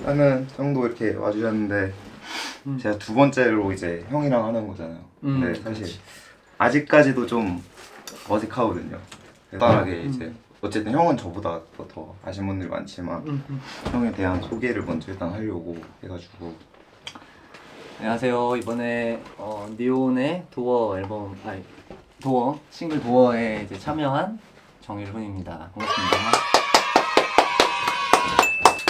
하는 정도 이렇게 와주셨는데 제가 두 번째로 이제 형이랑 하는 거잖아요. 근데 사실 그렇지. 아직까지도 좀 어색하거든요. 간단하게 이제 어쨌든 형은 저보다 더 아신 분들이 많지만 형에 대한 소개를 먼저 일단 하려고 해가지고. 안녕하세요. 이번에 니온의 도어 앨범 도어 싱글 도어에 이제 참여한 정일훈입니다. 반갑습니다.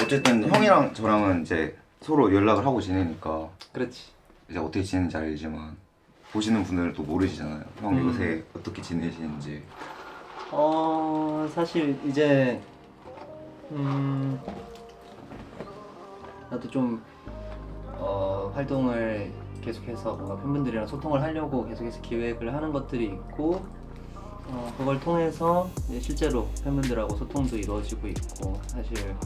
어쨌든 형이랑 저랑은 이제 서로 연락을 하고 지내니까 그렇지. 이제 어떻게 지내는지 알지만 보시는 분들도 모르시잖아요. 형 요새 어떻게 지내시는지. 사실 이제 나도 좀 활동을 계속해서 뭔가 팬분들이랑 소통을 하려고 계속해서 기획을 하는 것들이 있고 그걸 통해서 이제 실제로 팬분들하고 소통도 이루어지고 있고 사실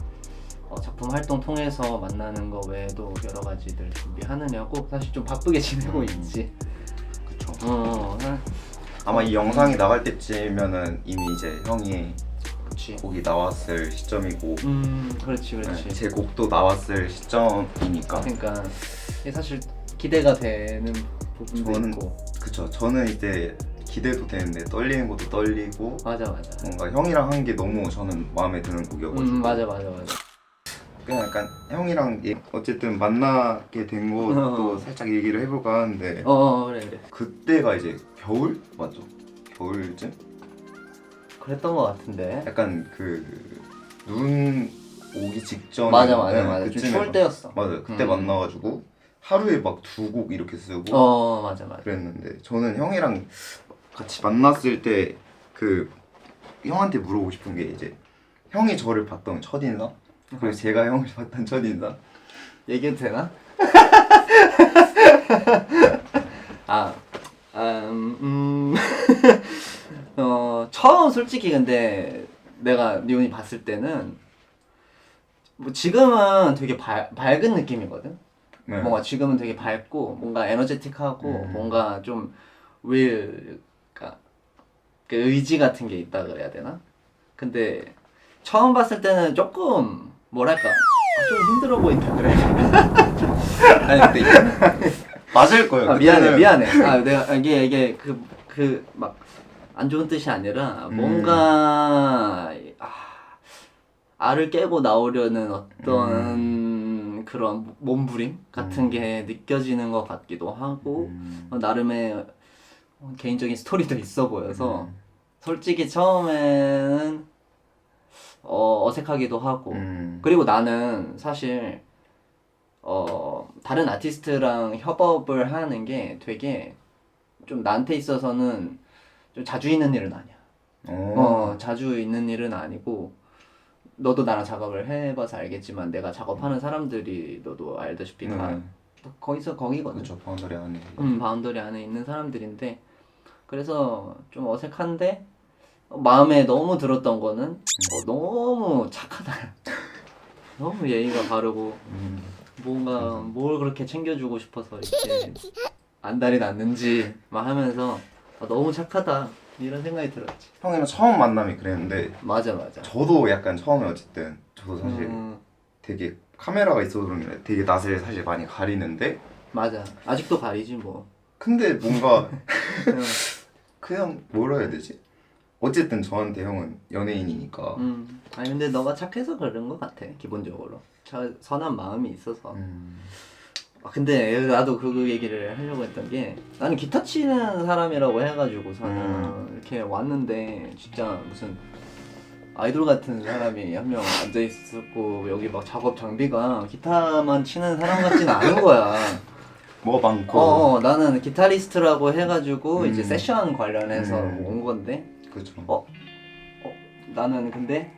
작품 활동 통해서 만나는 거 외에도 여러 가지들 준비하느냐고 사실 좀 바쁘게 지내고 있지. 그쵸. 아마 이 영상이 나갈 때쯤이면은 이미 이제 형이 그렇지. 곡이 나왔을 시점이고 그렇지. 네, 제 곡도 나왔을 시점이니까. 그러니까 이게 사실 기대가 되는 부분도 저는 있고. 그쵸. 저는 이제 기대도 되는데 떨리는 것도 떨리고 맞아. 뭔가 형이랑 한 게 너무 저는 마음에 드는 곡이어가지고 맞아. 그냥 약간 형이랑 어쨌든 만나게 된 것도 살짝 얘기를 해볼까 하는데 그래. 그때가 이제 겨울? 맞죠? 겨울쯤? 그랬던 것 같은데. 약간 그 눈 오기 직전. 맞아. 좀 추울 때였어. 맞아요. 그때 만나가지고 하루에 막 두 곡 이렇게 쓰고 맞아. 그랬는데 저는 형이랑 같이 만났을 때 그 형한테 물어보고 싶은 게 이제 형이 저를 봤던 첫인상 그리고 제가 형을 봤던 첫인상. 얘기해도 되나? 처음 솔직히 근데 내가 니온이 봤을 때는 뭐 지금은 되게 밝은 느낌이거든. 네. 뭔가 지금은 되게 밝고 뭔가 에너제틱하고 뭔가 좀 그러니까 그 의지 같은 게 있다 그래야 되나? 근데 처음 봤을 때는 조금 뭐랄까 좀 힘들어 보인다 그래. 아니 근데 맞을 거예요. 미안해. 내가 이게 그 막 안 좋은 뜻이 아니라 뭔가 알을 깨고 나오려는 어떤 그런 몸부림 같은 게 느껴지는 것 같기도 하고 나름의 개인적인 스토리도 있어 보여서 솔직히 처음에는 어색하기도 하고 그리고 나는 사실 다른 아티스트랑 협업을 하는 게 되게 좀 나한테 있어서는 좀 자주 있는 일은 아니야. 자주 있는 일은 아니고 너도 나랑 작업을 해봐서 알겠지만 내가 작업하는 사람들이 너도 알다시피 다 거기서 거기거든. 그렇죠. 바운더리 안에. 바운더리 안에 있는 사람들인데 그래서 좀 어색한데 마음에 너무 들었던 거는 너무 착하다. 너무 예의가 바르고 뭔가 뭘 그렇게 챙겨주고 싶어서 이렇게 안달이 났는지 막 하면서 너무 착하다 이런 생각이 들었지. 형이랑 처음 만남이 그랬는데 맞아. 저도 약간 처음에 어쨌든 저도 사실 되게 카메라가 있어서 그런 게 되게 낯을 사실 많이 가리는데 맞아. 아직도 가리지 뭐. 근데 뭔가 그냥 뭐라 해야 되지? 어쨌든 저한테 형은 연예인이니까. 아니 근데 너가 착해서 그런 것 같아 기본적으로. 선한 마음이 있어서. 근데 나도 그 얘기를 하려고 했던 게 나는 기타 치는 사람이라고 해가지고서는 이렇게 왔는데 진짜 무슨 아이돌 같은 사람이 한 명 앉아있었고 여기 막 작업 장비가 기타만 치는 사람 같진 않은 거야. 뭐가 많고. 나는 기타리스트라고 해가지고 이제 세션 관련해서 온 건데 그렇죠. 나는 근데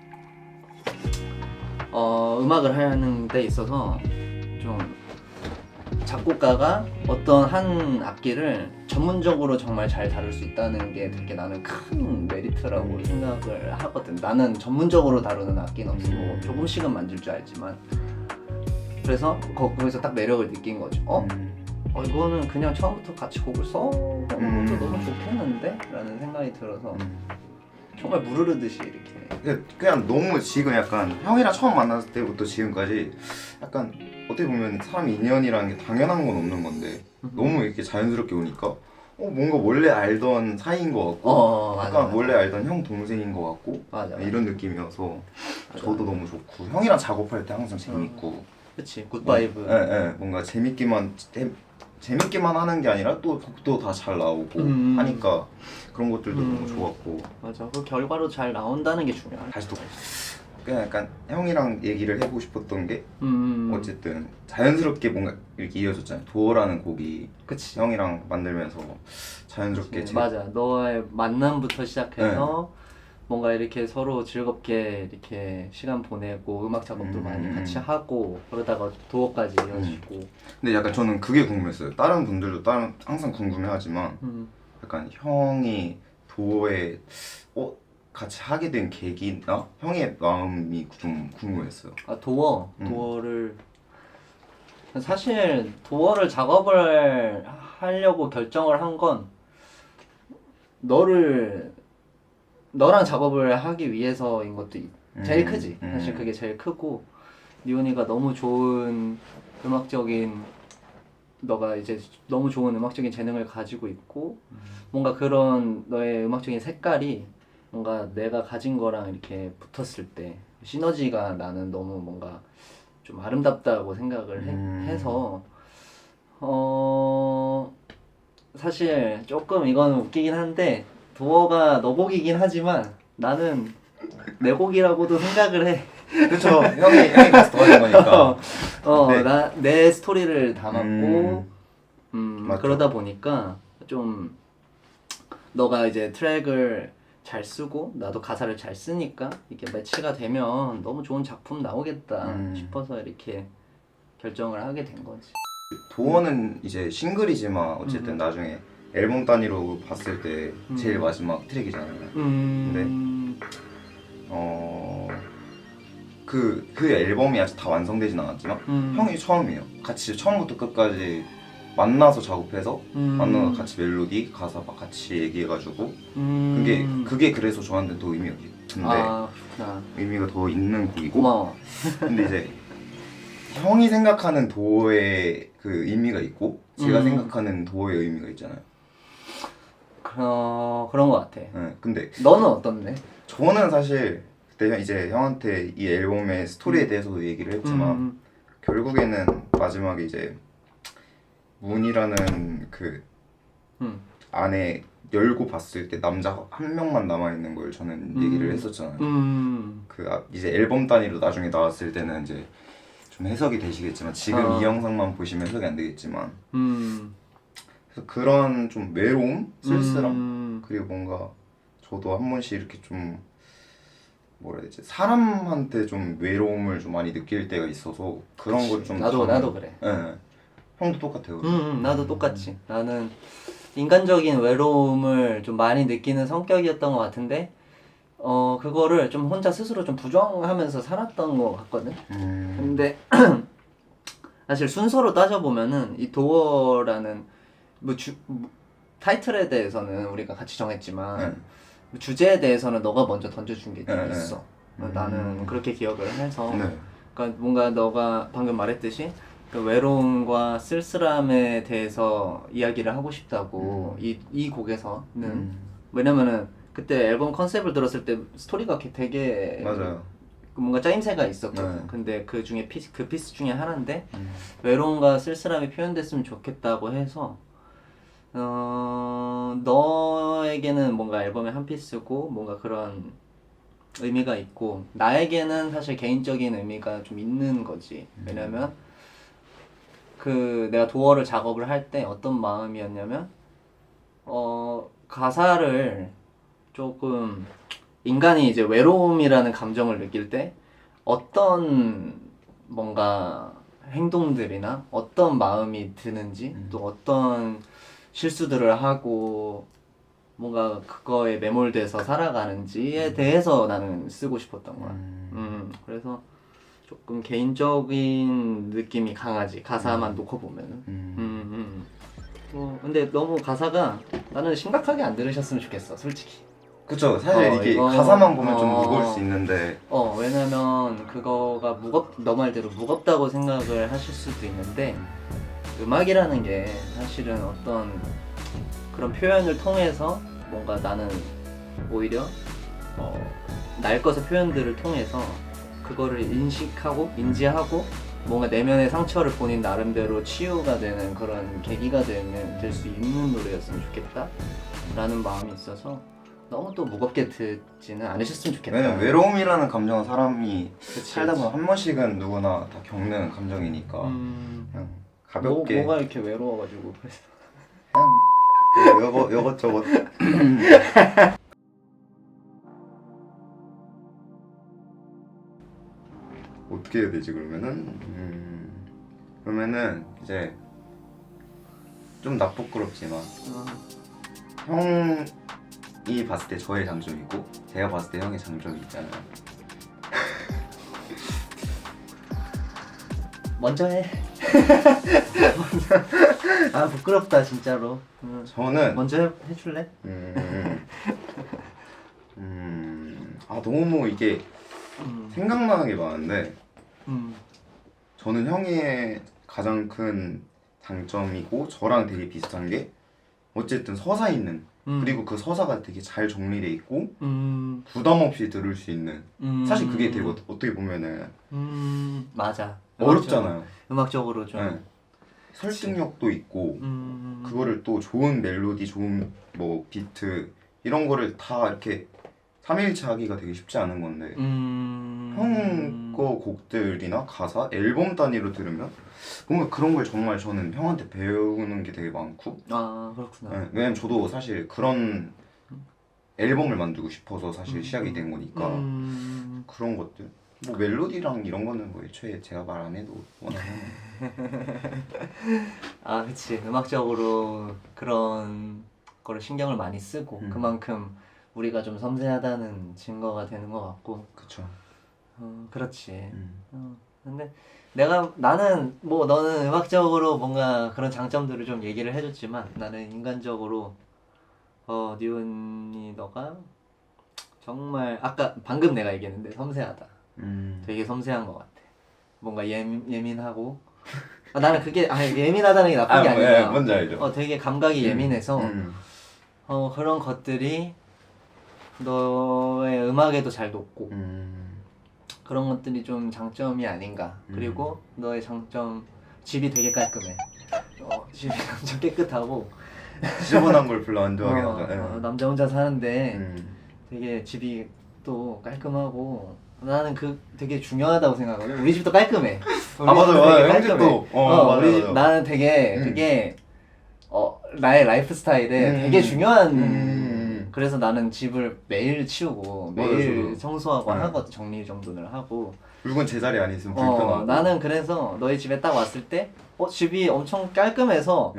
음악을 하는 데 있어서 좀 작곡가가 어떤 한 악기를 전문적으로 정말 잘 다룰 수 있다는 게 되게 나는 큰 메리트라고 생각을 하거든. 나는 전문적으로 다루는 악기는 없고 조금씩은 만질 줄 알지만 그래서 거기서 딱 매력을 느낀 거지. 이거는 그냥 처음부터 같이 곡을 써보는 것도 너무 좋겠는데? 라는 생각이 들어서 정말 무르르듯이 이렇게. 그냥 너무 지금 약간 형이랑 처음 만났을 때부터 지금까지 약간 어떻게 보면 사람 인연이라는 게 당연한 건 없는 건데 너무 이렇게 자연스럽게 오니까 뭔가 원래 알던 사이인 것 같고 맞아, 약간 맞아. 원래 알던 형 동생인 것 같고 맞아. 이런 느낌이어서 맞아. 저도 너무 좋고 형이랑 작업할 때 항상 재밌고 그치, 굿바이브. 뭔가 재밌기만 하는 게 아니라 또 곡도 다 잘 나오고 하니까 그런 것들도 너무 좋았고 맞아, 그 결과로 잘 나온다는 게 중요해. 다시 또 그냥 약간 형이랑 얘기를 해보고 싶었던 게 어쨌든 자연스럽게 뭔가 이렇게 이어졌잖아요. 도어라는 곡이 그치. 형이랑 만들면서 자연스럽게 맞아, 너의 만남부터 시작해서 뭔가 이렇게 서로 즐겁게 이렇게 시간 보내고 음악 작업도 많이 같이 하고 그러다가 도어까지 이어지고. 근데 약간 저는 그게 궁금했어요. 다른 분들도 항상 궁금해하지만 약간 형이 도어에 같이 하게 된 계기나 형의 마음이 좀 궁금했어요. 도어를 사실 도어를 작업을 하려고 결정을 한 건 너랑 작업을 하기 위해서인 것도 제일 크지. 사실 그게 제일 크고, 니온이가 너무 좋은 너가 이제 너무 좋은 음악적인 재능을 가지고 있고 뭔가 그런 너의 음악적인 색깔이 뭔가 내가 가진 거랑 이렇게 붙었을 때 시너지가 나는 너무 뭔가 좀 아름답다고 생각을 해서 사실 조금 이건 웃기긴 한데 도어가 너 곡이긴 하지만 나는 내 곡이라고도 생각을 해. 그쵸. 형이 가서 도와준 거니까. 내 스토리를 담았고 맞죠. 그러다 보니까 좀 너가 이제 트랙을 잘 쓰고 나도 가사를 잘 쓰니까 이게 매치가 되면 너무 좋은 작품 나오겠다 싶어서 이렇게 결정을 하게 된 거지. 도어는 이제 싱글이지만 어쨌든 나중에 앨범 단위로 봤을 때 제일 마지막 트랙이잖아요. 근데 그 앨범이 아직 다 완성되진 않았지만 형이 처음이에요. 같이 처음부터 끝까지 만나서 작업해서 만나서 같이 멜로디, 가사 막 같이 얘기해가지고 그게 그래서 저한테 더 의미가 깊은데 의미가 더 있는 곡이고 고마워. 근데 이제 형이 생각하는 도어의 그 의미가 있고 제가 생각하는 도어의 의미가 있잖아요. 그런 거 같아. 근데 너는 어떤데? 저는 사실 그때 이제 형한테 이 앨범의 스토리에 대해서도 얘기를 했지만 결국에는 마지막에 이제 문이라는 그 안에 열고 봤을 때 남자 한 명만 남아있는 걸 저는 얘기를 했었잖아요. 이제 앨범 단위로 나중에 나왔을 때는 이제 좀 해석이 되시겠지만 지금 이 영상만 보시면 해석이 안 되겠지만 그래서 그런 좀 외로움, 쓸쓸함 그리고 뭔가 저도 한 번씩 이렇게 좀 뭐라 해야 되지 사람한테 좀 외로움을 좀 많이 느낄 때가 있어서 그런 걸 좀 나도 그래. 네. 형도 똑같아요. 나도 똑같지. 나는 인간적인 외로움을 좀 많이 느끼는 성격이었던 것 같은데 그거를 좀 혼자 스스로 좀 부정하면서 살았던 것 같거든. 근데 사실 순서로 따져보면은 이 도어라는 타이틀에 대해서는 우리가 같이 정했지만 주제에 대해서는 너가 먼저 던져준 게 있어. 나는 그렇게 기억을 해서 그러니까 뭔가 너가 방금 말했듯이 그 외로움과 쓸쓸함에 대해서 이야기를 하고 싶다고 이 곡에서는 왜냐면은 그때 앨범 컨셉을 들었을 때 스토리가 되게 맞아요. 뭔가 짜임새가 있었거든. 근데 그 중에 그 피스 중에 하나인데 외로움과 쓸쓸함이 표현됐으면 좋겠다고 해서 너에게는 뭔가 앨범의 한 피스고 뭔가 그런 의미가 있고 나에게는 사실 개인적인 의미가 좀 있는 거지. 왜냐면 내가 도어를 작업을 할 때 어떤 마음이었냐면 가사를 조금 인간이 이제 외로움이라는 감정을 느낄 때 어떤 뭔가 행동들이나 어떤 마음이 드는지 또 어떤 실수들을 하고 뭔가 그거에 매몰돼서 살아가는지에 대해서 나는 쓰고 싶었던 거야. 그래서 조금 개인적인 느낌이 강하지. 가사만 놓고 보면은. 근데 너무 가사가 나는 심각하게 안 들으셨으면 좋겠어, 솔직히. 그쵸. 사실 이게 이거, 가사만 보면 좀 무거울 수 있는데 왜냐면 그거가 너 말대로 무겁다고 생각을 하실 수도 있는데 음악이라는 게 사실은 어떤 그런 표현을 통해서 뭔가 나는 오히려 날 것의 표현들을 통해서 그거를 인식하고 인지하고 뭔가 내면의 상처를 본인 나름대로 치유가 되는 그런 계기가 될 수 있는 노래였으면 좋겠다 라는 마음이 있어서 너무 또 무겁게 듣지는 않으셨으면 좋겠다. 왜냐면 외로움이라는 감정은 사람이 그치, 살다 보면 한 번씩은 누구나 다 겪는 감정이니까 그냥 가볍게 뭐가 이렇게 외로워가지고 그랬어. 그냥 뭐 요것저것 어떻게 해야 되지 그러면은 이제 좀 나쁘끄럽지만 형이 봤을 때 저의 장점이 있고 제가 봤을 때 형의 장점이 있잖아요. 먼저 해. 아 부끄럽다 진짜로. 저는 먼저 해줄래? 너무 이게 생각나는 게 많은데 저는 형의 가장 큰 장점이고 저랑 되게 비슷한 게 어쨌든 서사 있는 그리고 그 서사가 되게 잘 정리돼 있고 부담 없이 들을 수 있는 사실 그게 되게 어떻게 보면은 맞아. 어렵잖아요. 음악적으로 좀 네. 설득력도 있고 그거를 또 좋은 멜로디, 좋은 뭐 비트 이런 거를 다 이렇게 3일째 하기가 되게 쉽지 않은 건데 형 거 곡들이나 가사, 앨범 단위로 들으면 뭔가 그런 걸 정말 저는 형한테 배우는 게 되게 많고 아 그렇구나. 네, 왜냐면 저도 사실 그런 앨범을 만들고 싶어서 사실 시작이 된 거니까 그런 것들 뭐 멜로디랑 이런 거는 뭐 애초에 제가 말 안 해도 워낙 아 그치. 음악적으로 그런 거를 신경을 많이 쓰고 그만큼 우리가 좀 섬세하다는 증거가 되는 것 같고. 그쵸. 그렇지. 근데 나는 뭐 너는 음악적으로 뭔가 그런 장점들을 좀 얘기를 해줬지만 나는 인간적으로 니온이 너가 정말 아까 방금 내가 얘기했는데 섬세하다. 되게 섬세한 것 같아. 뭔가 예민하고 나는 그게 예민하다는 게 나쁜 게 아니라 뭔지 알죠. 되게 감각이 예민해서 그런 것들이 너의 음악에도 잘 녹고 그런 것들이 좀 장점이 아닌가. 그리고 너의 장점 집이 되게 깔끔해. 집이 엄청 깨끗하고 지저분한 걸 별로 안 좋아하긴 하죠. 남자 혼자 사는데 되게 집이 또 깔끔하고 나는 그 되게 중요하다고 생각하거든. 우리 집도 깔끔해. 맞아요. 형 집도 우리 집 나는 되게 그게 나의 라이프 스타일에 되게 중요한 그래서 나는 집을 매일 치우고 매일 맞아. 청소하고 하거든. 정리 정돈을 하고 물건 제자리 안 있으면 불편하고 나는 그래서 너희 집에 딱 왔을 때 집이 엄청 깔끔해서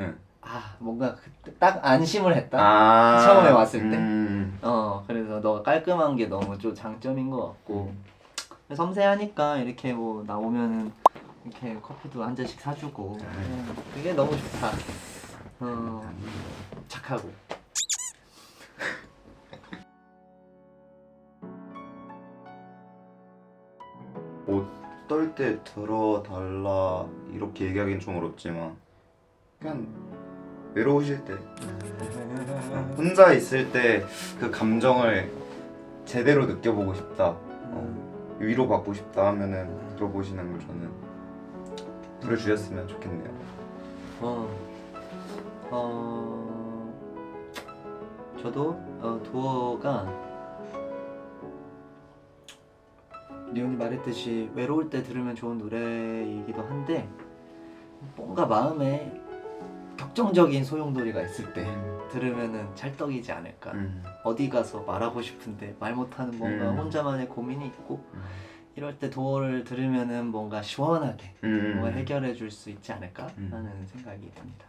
뭔가 딱 안심을 했다. 처음에 왔을 때. 그래서 너가 깔끔한 게 너무 좀 장점인 것 같고 섬세하니까 이렇게 뭐 나오면은 이렇게 커피도 한 잔씩 사주고 그게 너무 좋다. 착하고. 어떨 때 들어달라 이렇게 얘기하기는 좀 어렵지만 그냥 외로우실 때 혼자 있을 때 그 감정을 제대로 느껴보고 싶다 위로받고 싶다 하면은 들어보시는 걸 저는 들어주셨으면 좋겠네요. 저도 도어가 리온이 말했듯이 외로울 때 들으면 좋은 노래이기도 한데 뭔가 마음에 격정적인 소용돌이가 있을 때 들으면은 찰떡이지 않을까. 어디 가서 말하고 싶은데 말 못하는 뭔가 혼자만의 고민이 있고 이럴 때 도어를 들으면은 뭔가 시원하게 뭔가 해결해 줄 수 있지 않을까 하는 생각이 듭니다.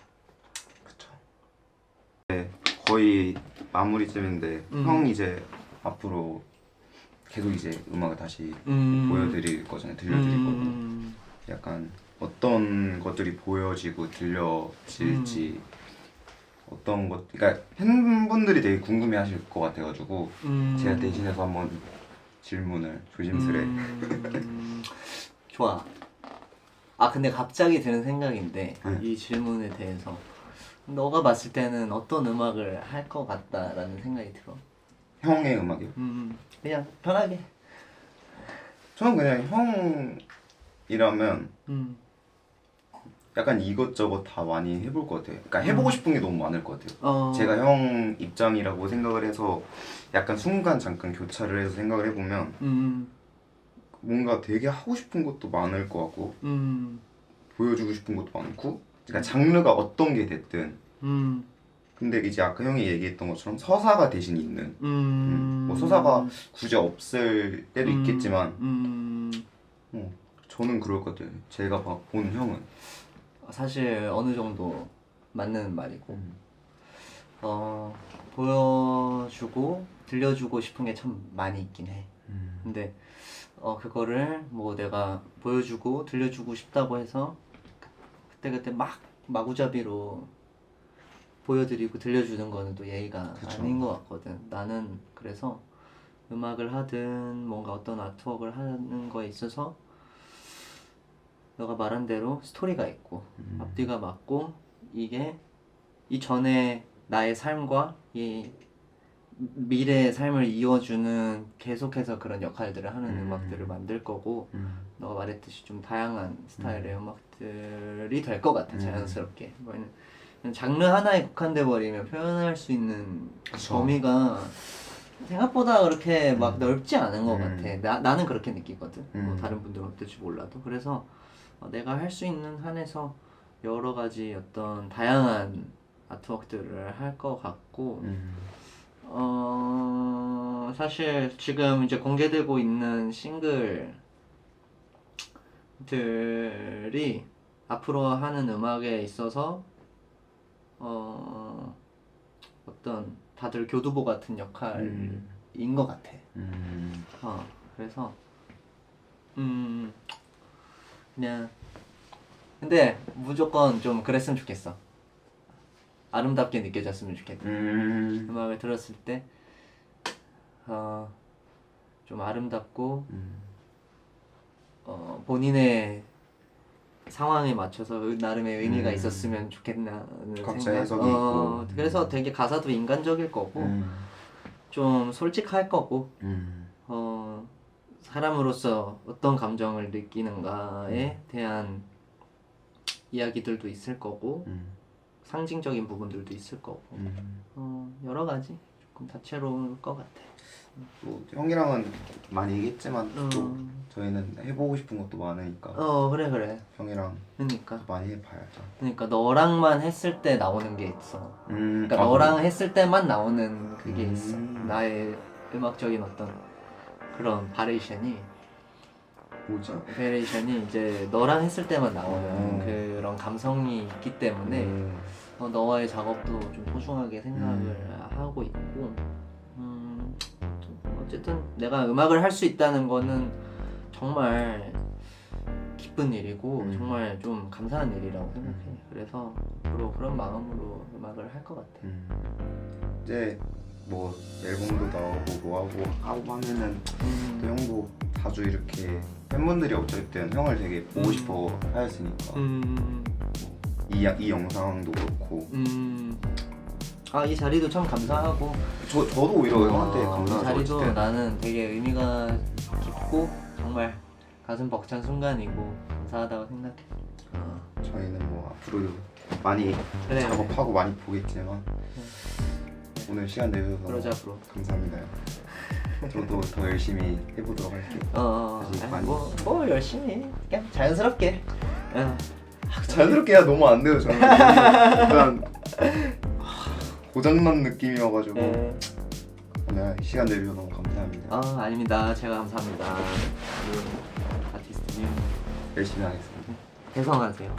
그쵸. 네, 거의 마무리쯤인데 형 이제 앞으로 계속 이제 음악을 다시 보여드릴 거잖아요. 들려드릴 거고 약간 어떤 것들이 보여지고 들려질지 어떤 것, 그러니까 팬분들이 되게 궁금해하실 것 같아가지고 제가 대신해서 한번 질문을 조심스레. 좋아. 아 근데 갑자기 드는 생각인데 네. 이 질문에 대해서 너가 봤을 때는 어떤 음악을 할 것 같다라는 생각이 들어. 형의 음악이요? 그냥 편하게. 저는 그냥 형이라면 약간 이것저것 다 많이 해볼 것 같아요. 그러니까 해보고 싶은 게 너무 많을 것 같아요. 제가 형 입장이라고 생각을 해서 약간 순간 잠깐 교차를 해서 생각을 해보면 뭔가 되게 하고 싶은 것도 많을 것 같고 보여주고 싶은 것도 많고, 그러니까 장르가 어떤 게 됐든. 근데 이제 아까 형이 얘기했던 것처럼 서사가 대신 있는, 뭐 서사가 굳이 없을 때도 있겠지만 저는 그럴 것 같아요. 제가 본 형은 사실 어느 정도 맞는 말이고 보여주고 들려주고 싶은 게 참 많이 있긴 해. 근데 그거를 뭐 내가 보여주고 들려주고 싶다고 해서 그때 막 마구잡이로 보여드리고 들려주는 거는 또 예의가 그쵸. 아닌 것 같거든. 나는 그래서 음악을 하든 뭔가 어떤 아트웍을 하는 거에 있어서 너가 말한 대로 스토리가 있고 앞뒤가 맞고 이게 이전에 나의 삶과 이 미래의 삶을 이어주는 계속해서 그런 역할들을 하는 음악들을 만들 거고 너가 말했듯이 좀 다양한 스타일의 음악들이 될 것 같아. 자연스럽게. 뭐는 장르 하나에 국한돼 버리면 표현할 수 있는 그쵸. 범위가 생각보다 그렇게 막 넓지 않은 것 같아. 나는 그렇게 느끼거든. 뭐 다른 분들은 어떨지 몰라도. 그래서 내가 할 수 있는 한에서 여러 가지 어떤 다양한 아트웍들을 할 것 같고 사실 지금 이제 공개되고 있는 싱글들이 앞으로 하는 음악에 있어서 어떤 다들 교두보 같은 역할인 것 같아. 그래서 그냥 근데 무조건 좀 그랬으면 좋겠어. 아름답게 느껴졌으면 좋겠다. 음악을 들었을 때 좀 아름답고 본인의 상황에 맞춰서 나름의 의미가 있었으면 좋겠다는 각자 생각. 해석이 있고. 그래서 되게 가사도 인간적일 거고 좀 솔직할 거고 사람으로서 어떤 감정을 느끼는가에 대한 이야기들도 있을 거고 상징적인 부분들도 있을 거고 여러 가지 조금 다채로울 것 같아. 또 형이랑은 많이 얘기했지만 또 저희는 해보고 싶은 것도 많으니까 그래 형이랑 그러니까 많이 해봐야죠. 그러니까 너랑만 했을 때 나오는 게 있어. 그러니까 아, 너랑 했을 때만 나오는 그게 있어. 나의 음악적인 어떤 그런 바레이션이 뭐지? 이제 너랑 했을 때만 나오는 그런 감성이 있기 때문에 너와의 작업도 좀 소중하게 생각을 하고 있고 어쨌든 내가 음악을 할 수 있다는 거는 정말 기쁜 일이고 정말 좀 감사한 일이라고 생각해. 그래서 앞으로 그런 마음으로 음악을 할 것 같아. 이제 뭐 앨범도 나오고 뭐 하고 하면은 또 형도 자주 이렇게 팬분들이 어쨌든 형을 되게 보고 싶어 하였으니까 이 영상도 그렇고 이 자리도 참 감사하고 저도 오히려 형한테 이 감사하죠. 자리도 어쨌든. 나는 되게 의미가 깊고 정말 가슴 벅찬 순간이고 감사하다고 생각해. 저희는 뭐 앞으로도 많이 그래. 작업하고 많이 보겠지만 오늘 시간 내주셔서 그러자 앞으로. 감사합니다. 저도 더 열심히 해보도록 할게요. 아직 많이. 뭐 열심히 그냥 자연스럽게. 자연스럽게 해야 너무 안 돼요. 저는 약간 고장난 느낌이어가지고 오늘 시간 내주셔서 너무 감사합니다. 아닙니다. 제가 감사합니다. 아티스트님 열심히 하겠습니다. 대성하세요.